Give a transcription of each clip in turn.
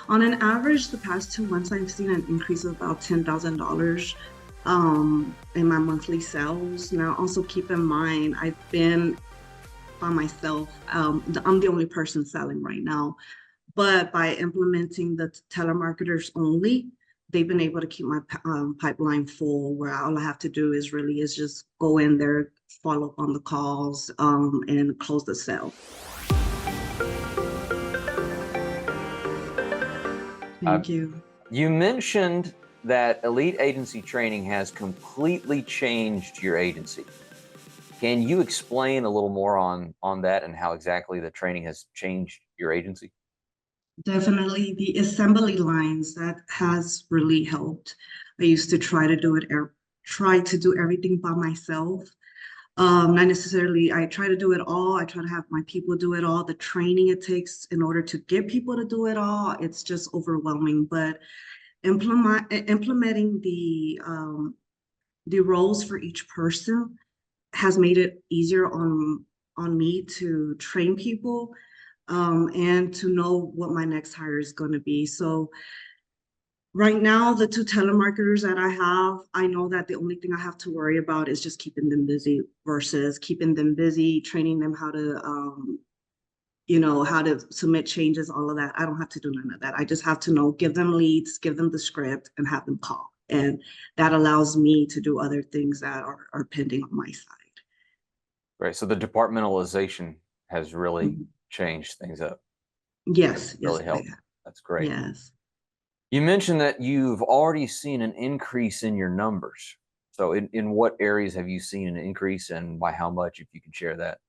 On an average, the past 2 months, I've seen an increase of about $10,000 in my monthly sales. Now, also keep in mind, I've been by myself. I'm the only person selling right now, but by implementing the telemarketers only, they've been able to keep my pipeline full. Where all I have to do is just go in there, follow up on the calls, and close the sale. Uh, Thank you. you mentioned that Elite Agency Training has completely changed your agency. Can you explain a little more on that and how exactly the training has changed your agency? Definitely the assembly lines that has really helped. I used to try to do everything by myself. Not necessarily, I try to do it all. I try to have my people do it all. The training it takes in order to get people to do it all, it's just overwhelming. But implementing the roles for each person has made it easier on me to train people, and to know what my next hire is going to be. So right now, the two telemarketers that I have, I know that the only thing I have to worry about is just keeping them busy versus keeping them busy, training them how to submit changes, all of that. I don't have to do none of that. I just have to know, give them leads, give them the script, and have them call. And that allows me to do other things that are pending on my side. Right. So the departmentalization has really Mhm. changed things up. Yes, yes, Really helped. yeah. That's great. Yes. You mentioned that you've already seen an increase in your numbers. So in what areas have you seen an increase and by how much, if you can share that?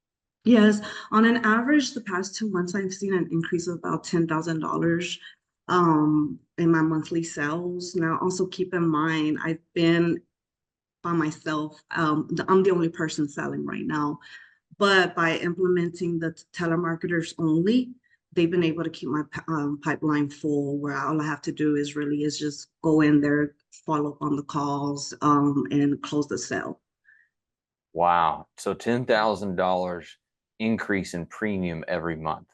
Yes, on an average, the past 2 months, I've seen an increase of about $10,000 in my monthly sales. Now, also keep in mind, I've been by myself. I'm the only person selling right now, but by implementing the telemarketers only, they've been able to keep my pipeline full. Where all I have to do is just go in there, follow up on the calls, and close the sale. Wow. So $10,000 increase in premium every month.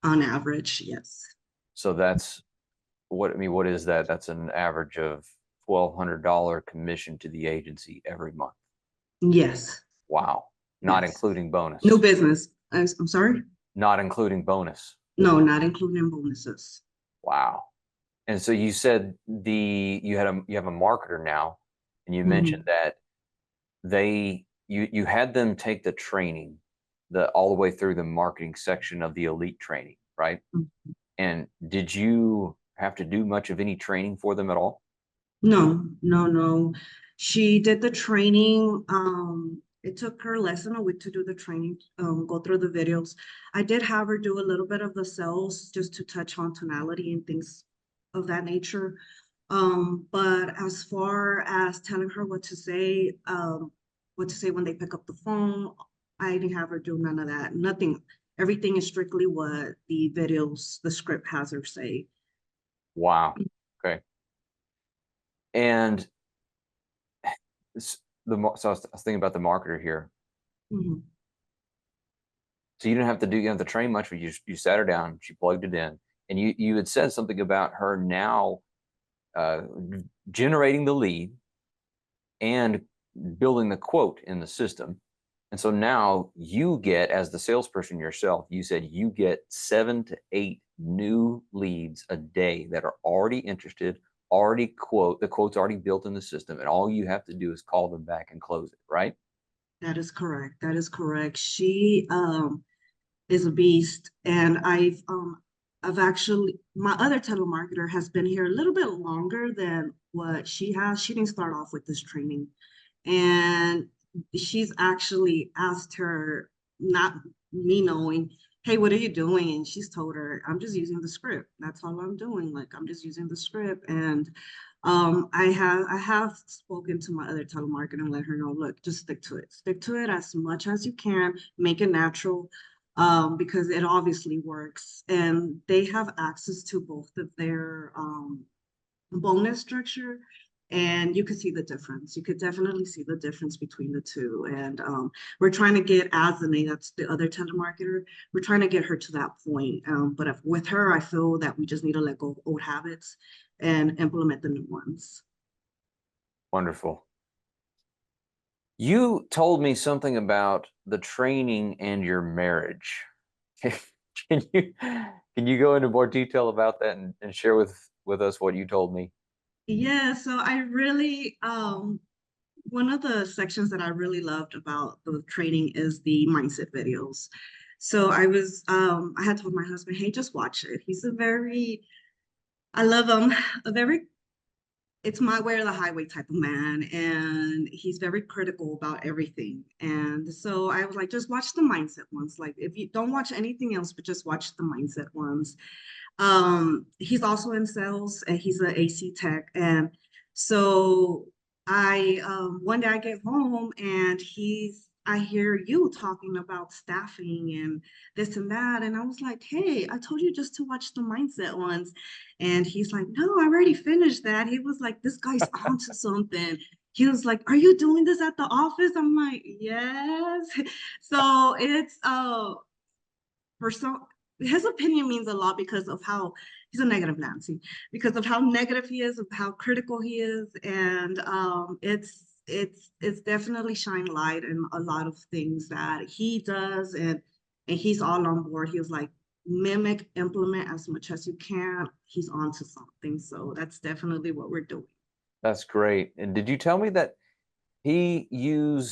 On average, yes. So that's what I mean, what is that? That's an average of $1,200 commission to the agency every month. Yes, Wow. Not yes. including New bonus. business. I'm sorry? Not including bonus. No, not including bonuses. Wow. And so you said you have a marketer now, and you mentioned Mhm. that you had them take the training, the all the way through the marketing section of the elite training, right? Mhm. And did you have to do much of any training for them at all? No, no, no. She did the training. It took her less than a week to do the training, go through the videos. I did have her do a little bit of the sales just to touch on tonality and things of that nature. But as far as telling her what to say when they pick up the phone, I didn't have her do none of that. Nothing. Everything is strictly what the videos, the script has her say. Wow. Okay. And so I was thinking about the marketer here. Mhm. So you didn't have to do you didn't have to train much, but you sat her down, she plugged it in, and you had said something about her now uh, generating the lead and building the quote in the system. And so now you get, as the salesperson yourself, you said you get 7 to 8 new leads a day that are already interested, the quote's already built in the system, and all you have to do is call them back and close it, right? That is correct. That is correct. She is a beast, and I've actually my other telemarketer has been here a little bit longer than what she has. She didn't start off with this training, and she's actually asked her, not me knowing, hey, what are you doing? And she's told her, I'm just using the script. That's all I'm doing. Like, I'm just using the script. And I have spoken to my other telemarketer and let her know, look, just stick to it. Stick to it as much as you can, make it natural, because it obviously works. And they have access to both of their bonus structure. and you could see the difference. You could definitely see the difference between the two. And we're trying to get Azane, that's the other telemarketer, we're trying to get her to that point. But with her, I feel that we just need to let go of old habits and implement the new ones. Wonderful. You told me something about the training and your marriage. Can you go into more detail about that and share with us what you told me? Yeah, so I really one of the sections that I really loved about the training is the mindset videos. So I had told my husband, hey, just watch it. He's a very, I love him, a very, it's my way or the highway type of man. And he's very critical about everything. And so I was like, just watch the mindset ones. Like if you don't watch anything else, but just watch the mindset ones. He's also in sales and he's an AC tech. And so I one day I get home and I hear you talking about staffing and this and that. And I was like, hey, I told you just to watch the mindset ones. And he's like, no, I already finished that. He was like, this guy's onto something. He was like, are you doing this at the office? I'm like, yes. So it's for some, his opinion means a lot because of how he's a negative Nancy, because of how negative he is, of how critical he is, and it's definitely shine light in a lot of things that he does, and he's all on board. He was like, mimic, implement as much as you can. He's on to something, so that's definitely what we're doing. That's great. And did you tell me that he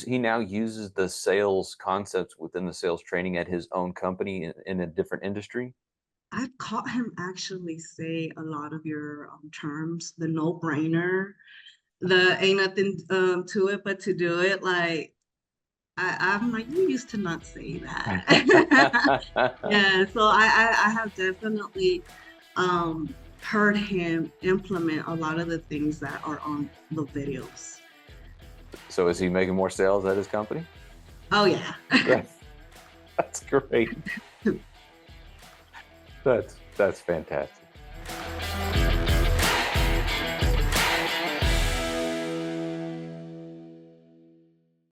now uses the sales concepts within the sales training at his own company in a different industry? I've caught him actually say a lot of your terms, the no-brainer, the ain't nothing to it but to do it. Like I'm like, you used to not say that. Yeah, so I have definitely heard him implement a lot of the things that are on the videos. So is he making more sales at his company? Oh yeah. That's, that's great. That's fantastic.